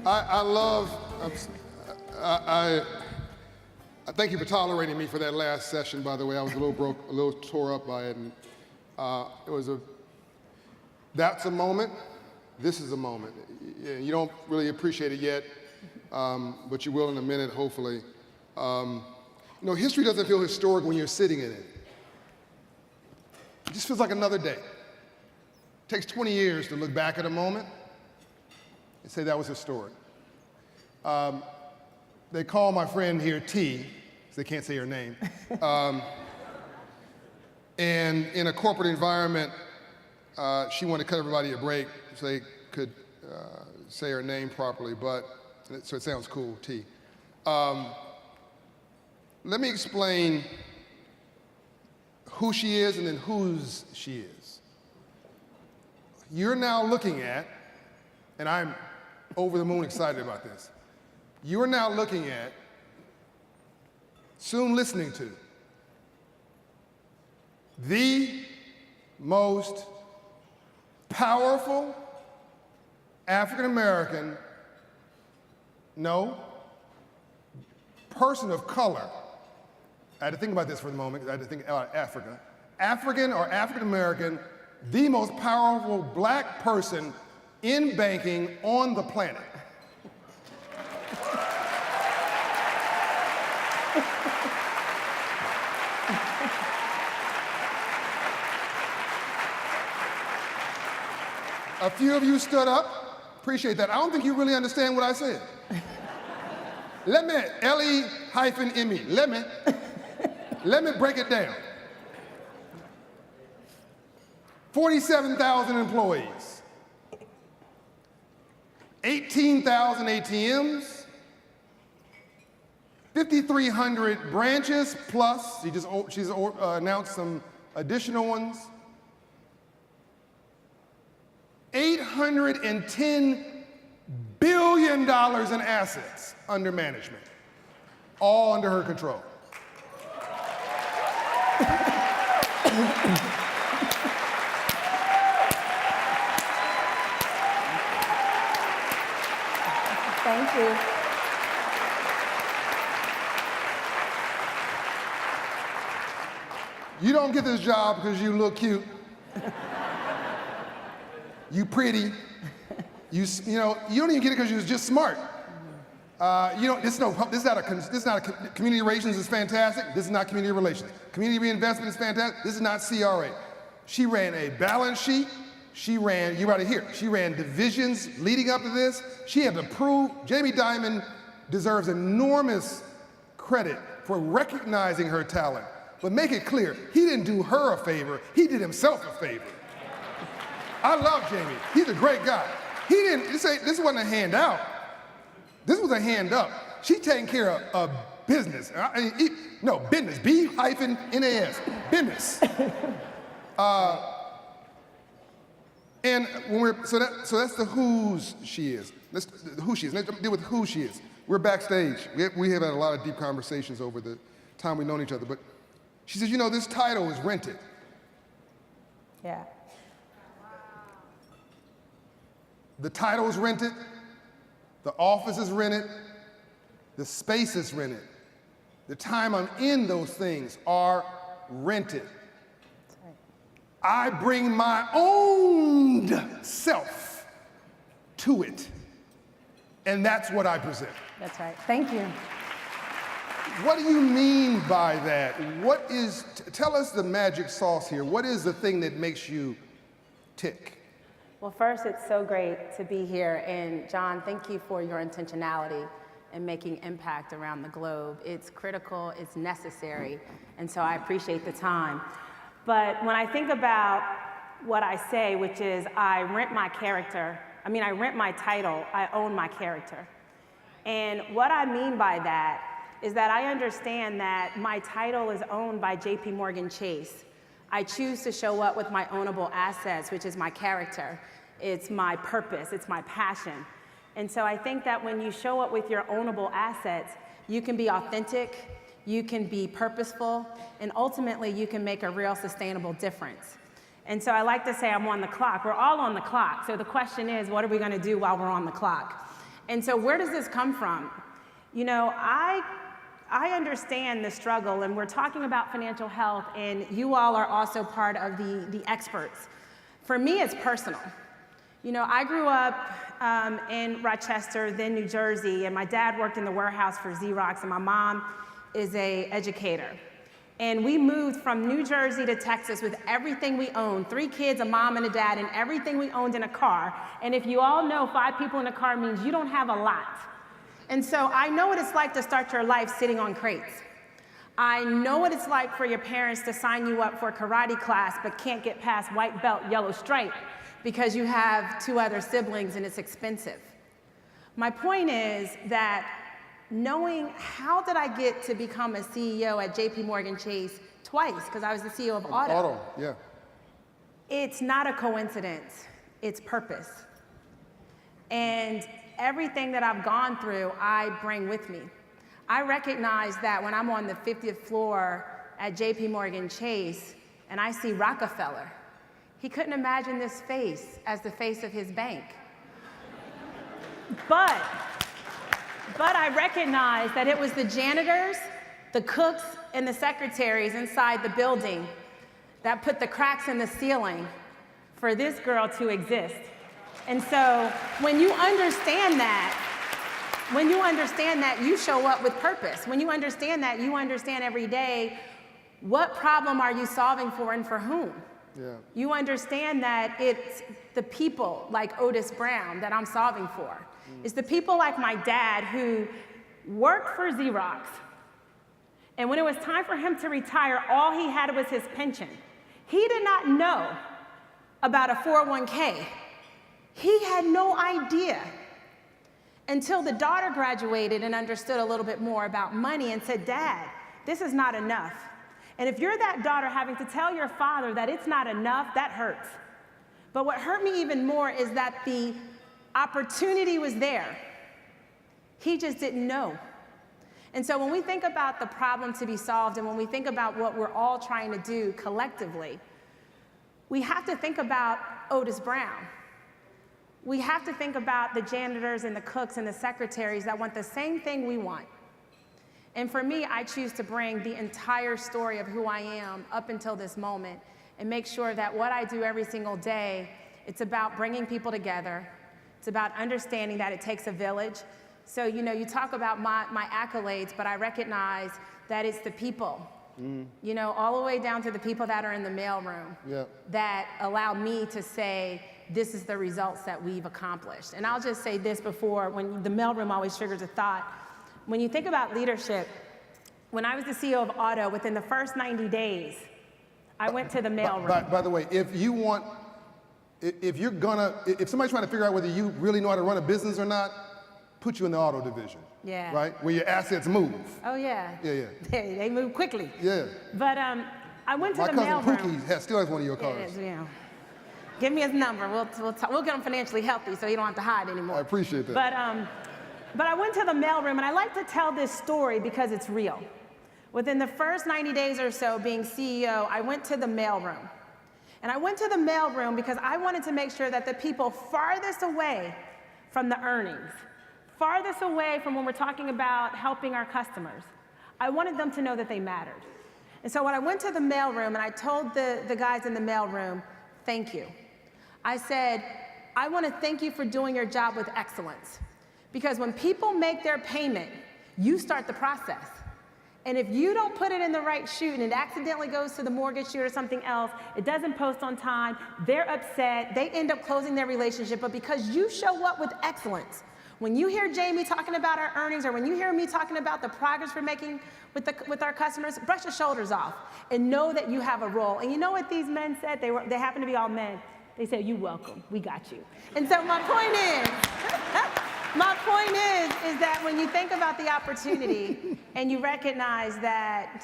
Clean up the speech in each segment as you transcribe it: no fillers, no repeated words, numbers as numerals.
I love, I thank you for tolerating me for that last session, by the way. I was a little broke, a little tore up by it. And that's a moment, this is a moment. You don't really appreciate it yet, but you will in a minute, hopefully. History doesn't feel historic when you're sitting in it. It just feels like another day. It takes 20 years to look back at a moment and say that was historic. They call my friend here T, because they can't say her name. And in a corporate environment, she wanted to cut everybody a break so they could say her name properly, so it sounds cool, T. Let me explain who she is and then whose she is. You're now looking at, and I'm over the moon excited about this, you're now looking at, soon listening to, the most powerful African-American, person of color. I had to think about this for a moment. I had to think about Africa. African or African-American, the most powerful black person in banking on the planet. A few of you stood up. Appreciate that. I don't think you really understand what I said. Let me break it down. 47,000 employees, 18,000 ATMs, 5,300 branches, plus she's announced some additional ones, $810 billion in assets under management, all under her control. Thank you. You don't get this job because you look cute. You pretty. You don't even get it because you're just smart. This is not a community relations is fantastic. This is not community relations. Community reinvestment is fantastic. This is not CRA. She ran a balance sheet. She ran divisions leading up to this. She had to prove, Jamie Dimon deserves enormous credit for recognizing her talent. But make it clear, he didn't do her a favor, he did himself a favor. I love Jamie, he's a great guy. This wasn't a handout, this was a hand up. She's taking care of business. Business, B-N-A-S, business. And so that's the whose she is. Who she is. Let's deal with who she is. We're backstage. We have had a lot of deep conversations over the time we've known each other. But she says, this title is rented. Yeah. The title is rented. The office is rented. The space is rented. The time I'm in those things are rented. I bring my own self to it, and that's what I present. That's right. Thank you. What do you mean by that? Tell us the magic sauce here. What is the thing that makes you tick? Well, first, it's so great to be here, and John, thank you for your intentionality in making impact around the globe. It's critical, it's necessary, and so I appreciate the time. But when I think about what I say, which is I rent my title, I own my character. And what I mean by that is that I understand that my title is owned by JPMorgan Chase. I choose to show up with my ownable assets, which is my character. It's my purpose, it's my passion. And so I think that when you show up with your ownable assets, you can be authentic, you can be purposeful, and ultimately you can make a real sustainable difference. And so I like to say I'm on the clock. We're all on the clock. So the question is, what are we going to do while we're on the clock? And so where does this come from? You know, I understand the struggle, and we're talking about financial health, and you all are also part of the experts. For me, it's personal. You know, I grew up in Rochester, then New Jersey, and my dad worked in the warehouse for Xerox, and my mom is an educator. And we moved from New Jersey to Texas with everything we owned, 3 kids, a mom and a dad, and everything we owned in a car. And if you all know, 5 people in a car means you don't have a lot. And so I know what it's like to start your life sitting on crates. I know what it's like for your parents to sign you up for karate class but can't get past white belt, yellow stripe because you have 2 other siblings and it's expensive. My point is that knowing how did I get to become a CEO at JPMorgan Chase twice, because I was the CEO of Auto. Auto, yeah. It's not a coincidence, it's purpose. And everything that I've gone through, I bring with me. I recognize that when I'm on the 50th floor at JPMorgan Chase and I see Rockefeller, he couldn't imagine this face as the face of his bank. But I recognize that it was the janitors, the cooks, and the secretaries inside the building that put the cracks in the ceiling for this girl to exist. And so when you understand that, you show up with purpose. When you understand that, you understand every day, what problem are you solving for and for whom? Yeah. You understand that it's the people like Otis Brown that I'm solving for. It's the people like my dad who worked for Xerox. And when it was time for him to retire, all he had was his pension. He did not know about a 401k. He had no idea until the daughter graduated and understood a little bit more about money and said, Dad, this is not enough. And if you're that daughter having to tell your father that it's not enough, that hurts. But what hurt me even more is that the opportunity was there. He just didn't know. And so when we think about the problem to be solved and when we think about what we're all trying to do collectively, we have to think about Otis Brown. We have to think about the janitors and the cooks and the secretaries that want the same thing we want. And for me, I choose to bring the entire story of who I am up until this moment and make sure that what I do every single day, it's about bringing people together. It's about understanding that it takes a village. So, you know, you talk about my accolades, but I recognize that it's the people, you know, all the way down to the people that are in the mailroom that allow me to say, this is the results that we've accomplished. And I'll just say this before, when the mailroom always triggers a thought. When you think about leadership, when I was the CEO of Auto, within the first 90 days, I went to the mailroom. By the way, if somebody's trying to figure out whether you really know how to run a business or not, put you in the auto division. Yeah. Right? Where your assets move. Oh, yeah. Yeah. They move quickly. Yeah. But I went to the mailroom. My cousin Pookie still has one of your cars. Yeah. Give me his number. We'll get him financially healthy so he don't have to hide anymore. I appreciate that. But I went to the mailroom, and I like to tell this story because it's real. Within the first 90 days or so being CEO, I went to the mailroom. And I went to the mailroom because I wanted to make sure that the people farthest away from the earnings, farthest away from when we're talking about helping our customers, I wanted them to know that they mattered. And so when I went to the mailroom and I told the guys in the mailroom, thank you. I said, I want to thank you for doing your job with excellence. Because when people make their payment, you start the process. And if you don't put it in the right chute and it accidentally goes to the mortgage chute or something else, it doesn't post on time, they're upset, they end up closing their relationship. But because you show up with excellence, when you hear Jamie talking about our earnings or when you hear me talking about the progress we're making with our customers, brush your shoulders off and know that you have a role. And you know what these men said? They happen to be all men. They said, you're welcome, we got you. And so my point is that when you think about the opportunity and you recognize that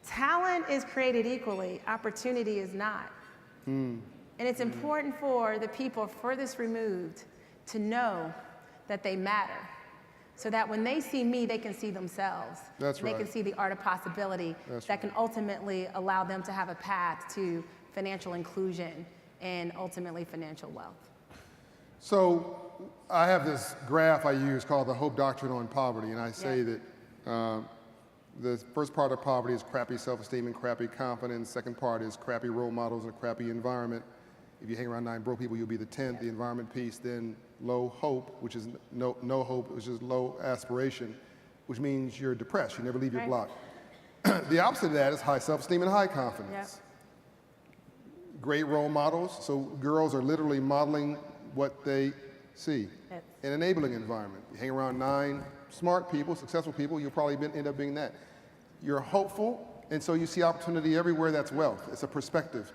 talent is created equally, opportunity is not. And it's important for the people furthest removed to know that they matter, so that when they see me, they can see themselves. That's right. They can see the art of possibility that can ultimately allow them to have a path to financial inclusion and ultimately financial wealth. So I have this graph I use called the Hope Doctrine on Poverty, and I say that the first part of poverty is crappy self-esteem and crappy confidence. Second part is crappy role models and a crappy environment. If you hang around 9 broke people, you'll be the 10th, the environment piece. Then low hope, which is no hope, which is low aspiration, which means you're depressed. You never leave your block. The opposite of that is high self-esteem and high confidence. Great role models. So girls are literally modeling what they see. An enabling environment. You hang around 9 smart people, successful people, you'll probably end up being that. You're hopeful, and so you see opportunity everywhere. That's wealth. It's a perspective.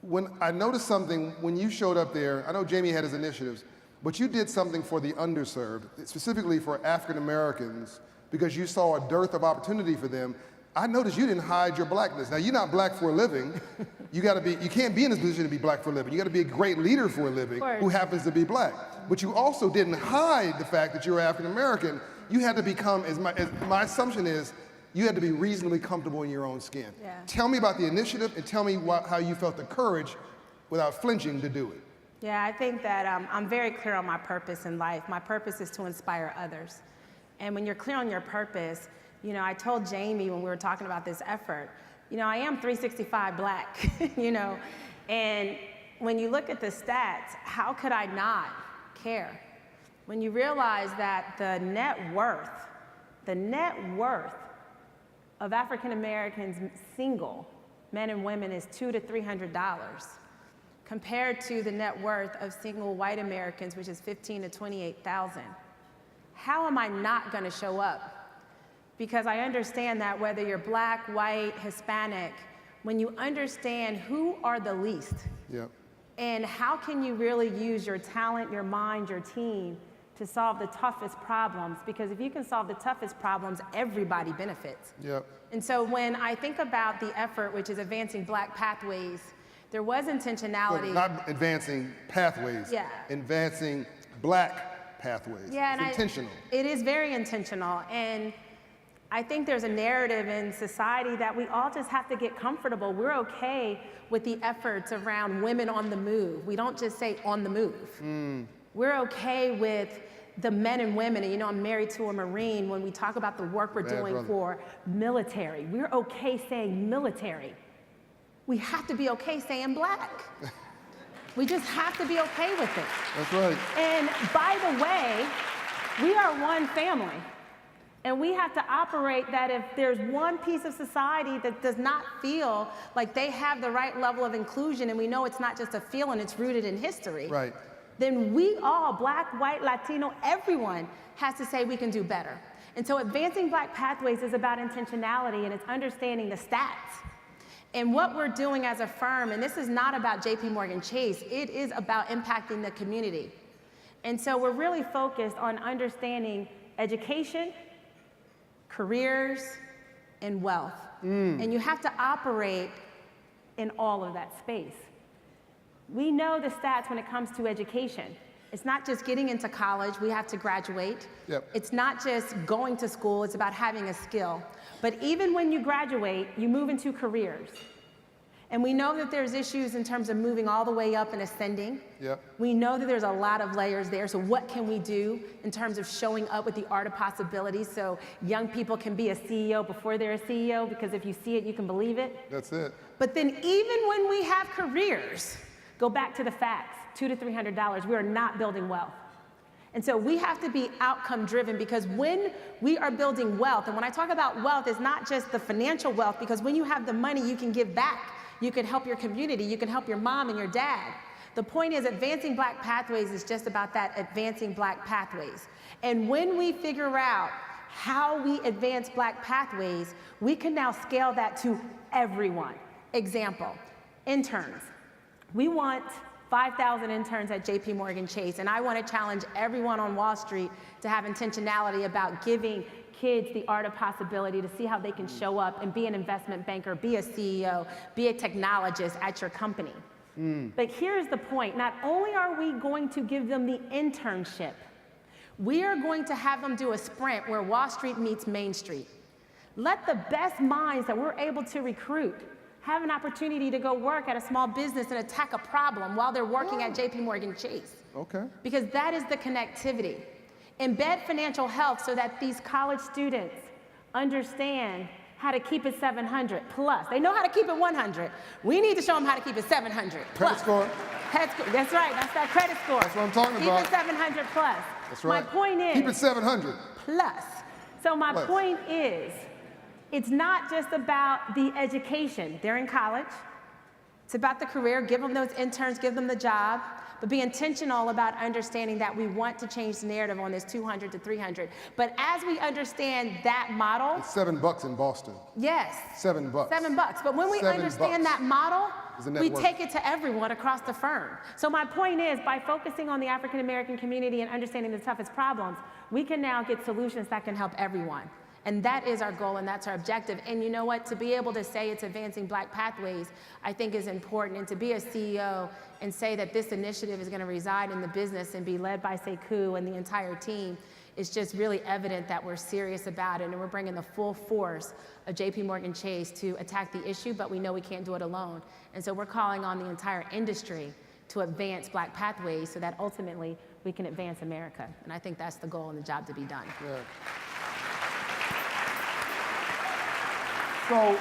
When I noticed something, when you showed up there, I know Jamie had his initiatives, but you did something for the underserved, specifically for African Americans, because you saw a dearth of opportunity for them. I noticed you didn't hide your blackness. Now, you're not black for a living. You can't be in this position to be black for a living. You got to be a great leader for a living who happens to be black. But you also didn't hide the fact that you're African American. You had to become, my assumption is, you had to be reasonably comfortable in your own skin. Tell me about the initiative and tell me how you felt the courage without flinching to do it. Yeah, I think that I'm very clear on my purpose in life. My purpose is to inspire others. And when you're clear on your purpose, you know, I told Jamie when we were talking about this effort, you know, I am 365 black, you know, and when you look at the stats, how could I not care? When you realize that the net worth of African Americans single, men and women, is $200 to $300, compared to the net worth of single white Americans, which is $15,000 to $28,000. How am I not going to show up? Because I understand that whether you're black, white, Hispanic, when you understand who are the least, and how can you really use your talent, your mind, your team to solve the toughest problems, because if you can solve the toughest problems, everybody benefits. And so when I think about the effort, which is advancing black pathways, there was intentionality. Not advancing pathways, advancing black pathways. It's intentional. It is very intentional. And I think there's a narrative in society that we all just have to get comfortable. We're okay with the efforts around women on the move. We don't just say on the move. We're okay with the men and women, and you know I'm married to a Marine, when we talk about the work we're doing for military. We're okay saying military. We have to be okay saying black. We just have to be okay with it. That's right. And by the way, we are one family. And we have to operate that if there's one piece of society that does not feel like they have the right level of inclusion, and we know it's not just a feeling, it's rooted in history, then we all, black, white, Latino, everyone has to say we can do better. And so advancing black pathways is about intentionality, and it's understanding the stats. And what we're doing as a firm, and this is not about JPMorgan Chase, it is about impacting the community. And so we're really focused on understanding education, careers, and wealth. And you have to operate in all of that space. We know the stats when it comes to education. It's not just getting into college, we have to graduate. It's not just going to school, it's about having a skill. But even when you graduate, you move into careers. And we know that there's issues in terms of moving all the way up and ascending. We know that there's a lot of layers there, so what can we do in terms of showing up with the art of possibilities so young people can be a CEO before they're a CEO, because if you see it, you can believe it. That's it. But then even when we have careers, go back to the facts, $200 to $300, we are not building wealth. And so we have to be outcome driven, because when we are building wealth, and when I talk about wealth, it's not just the financial wealth, because when you have the money, you can give back. You can help your community, you can help your mom and your dad. The point is, advancing black pathways is just about that, advancing black pathways. And when we figure out how we advance black pathways, we can now scale that to everyone. Example, interns. We want 5,000 interns at JPMorgan Chase, and I want to challenge everyone on Wall Street to have intentionality about giving kids the art of possibility, to see how they can show up and be an investment banker, be a CEO, be a technologist at your company. But here's the point. Not only are we going to give them the internship, we are going to have them do a sprint where Wall Street meets Main Street. Let the best minds that we're able to recruit have an opportunity to go work at a small business and attack a problem while they're working at JPMorgan Chase. Okay. Because that is the connectivity. Embed financial health so that these college students understand how to keep it 700 plus. They know how to keep it 100. We need to show them how to keep it 700 plus. Credit score. That's right, that's that credit score. That's what I'm talking about. Keep it 700 plus. That's right. My point is. Keep it 700. Plus. So my Plus. point is, it's not just about the education. They're in college. It's about the career. Give them those interns, give them the job. But be intentional about understanding that we want to change the narrative on this 200 to 300. But as we understand that model. It's $7 in Boston. Yes. $7. $7. But when we understand that model, we take it to everyone across the firm. So my point is, by focusing on the African American community and understanding the toughest problems, we can now get solutions that can help everyone. And that is our goal and that's our objective. And you know what? To be able to say it's advancing Black pathways, I think is important. And to be a CEO and say that this initiative is going to reside in the business and be led by Sekou and the entire team is just really evident that we're serious about it and we're bringing the full force of JPMorgan Chase to attack the issue, but we know we can't do it alone. And so we're calling on the entire industry to advance Black pathways so that ultimately we can advance America. And I think that's the goal and the job to be done. Yeah. So,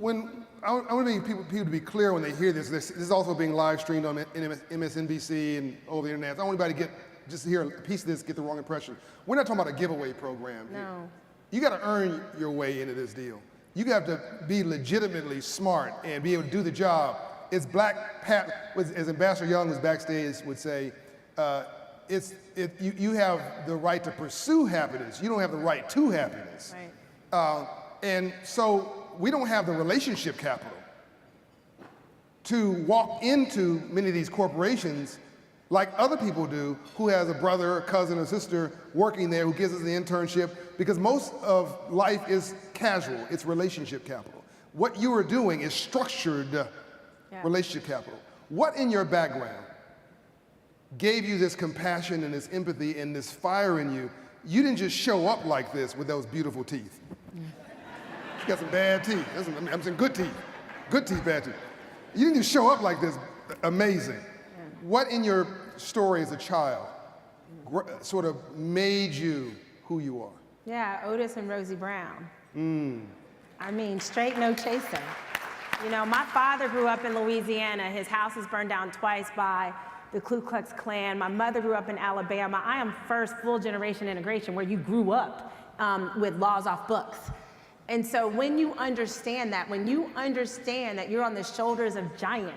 when I want people to be clear when they hear this. This is also being live streamed on MSNBC and over the internet. I don't want anybody to just hear a piece of this, get the wrong impression. We're not talking about a giveaway program here. No. You got to earn your way into this deal. You have to be legitimately smart and be able to do the job. It's Black path, as Ambassador Young was backstage would say. You have the right to pursue happiness. You don't have the right to happiness. Right. And so we don't have the relationship capital to walk into many of these corporations like other people do who has a brother, a cousin, or sister working there who gives us the internship, because most of life is casual. It's relationship capital. What you are doing is structured relationship capital. What in your background gave you this compassion and this empathy and this fire in you? You didn't just show up like this with those beautiful teeth. You got some bad teeth. I'm saying good teeth. Good teeth, bad teeth. You didn't just show up like this. Amazing. What in your story as a child sort of made you who you are? Yeah, Otis and Rosie Brown. I mean, straight no chaser. You know, my father grew up in Louisiana. His house was burned down twice by the Ku Klux Klan. My mother grew up in Alabama. I am first full generation integration where you grew up with laws off books. And so when you understand that you're on the shoulders of giants,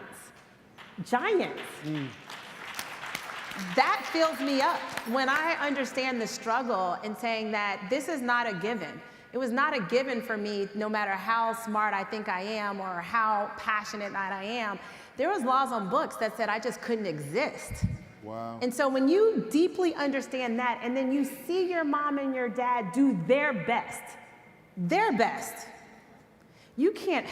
that fills me up when I understand the struggle and saying that this is not a given. It was not a given for me, no matter how smart I think I am or how passionate that I am. There was laws on books that said I just couldn't exist. Wow. And so when you deeply understand that, and then you see your mom and your dad do their best, you cannot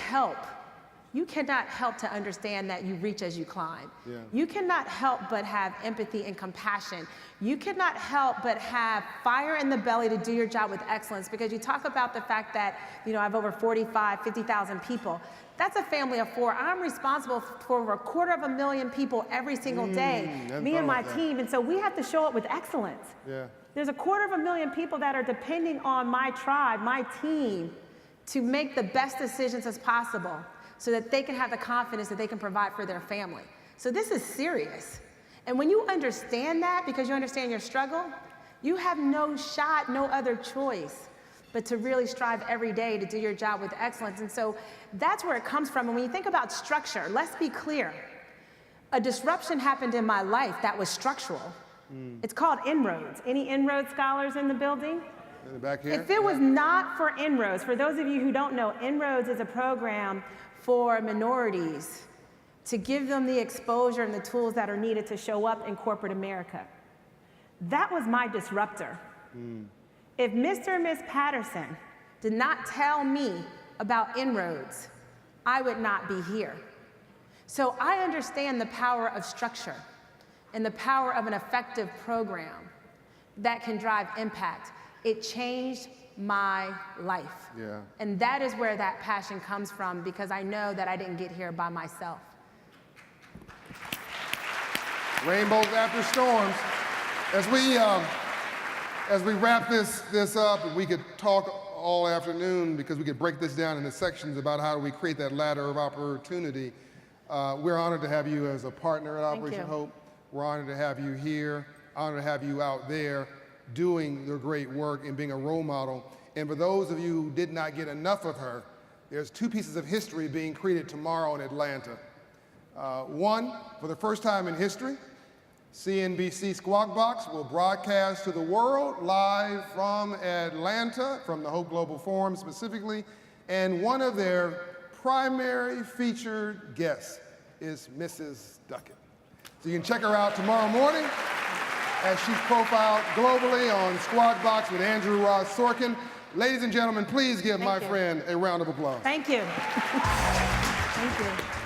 help to understand that you reach as you climb. Yeah. You cannot help but have empathy and compassion. You cannot help but have fire in the belly to do your job with excellence, because you talk about the fact that, you know, I have over 50,000 people. That's a family of 4. I'm responsible for over 250,000 people every single day, me and my team, and so we have to show up with excellence. Yeah. There's 250,000 people that are depending on my tribe, my team, to make the best decisions as possible so that they can have the confidence that they can provide for their family. So this is serious. And when you understand that, because you understand your struggle, you have no shot, no other choice but to really strive every day to do your job with excellence. And so that's where it comes from. And when you think about structure, let's be clear. A disruption happened in my life that was structural. It's called inroads. Any inroads scholars in the building? In the back here? If it was not for inroads, for those of you who don't know, inroads is a program for minorities to give them the exposure and the tools that are needed to show up in corporate America. That was my disruptor. If Mr. and Ms. Patterson did not tell me about inroads, I would not be here. So I understand the power of structure and the power of an effective program that can drive impact. It changed my life. Yeah. And that is where that passion comes from, because I know that I didn't get here by myself. Rainbows after storms. As we wrap this up, we could talk all afternoon because we could break this down into sections about how we create that ladder of opportunity. We're honored to have you as a partner at Operation Hope. We're honored to have you here, honored to have you out there doing your great work and being a role model. And for those of you who did not get enough of her, there's 2 pieces of history being created tomorrow in Atlanta. One, for the first time in history, CNBC Squawk Box will broadcast to the world live from Atlanta, from the Hope Global Forum specifically, and one of their primary featured guests is Mrs. Duckett. So you can check her out tomorrow morning as she's profiled globally on Squawk Box with Andrew Ross Sorkin. Ladies and gentlemen, please give my friend a round of applause. Thank you. Thank you.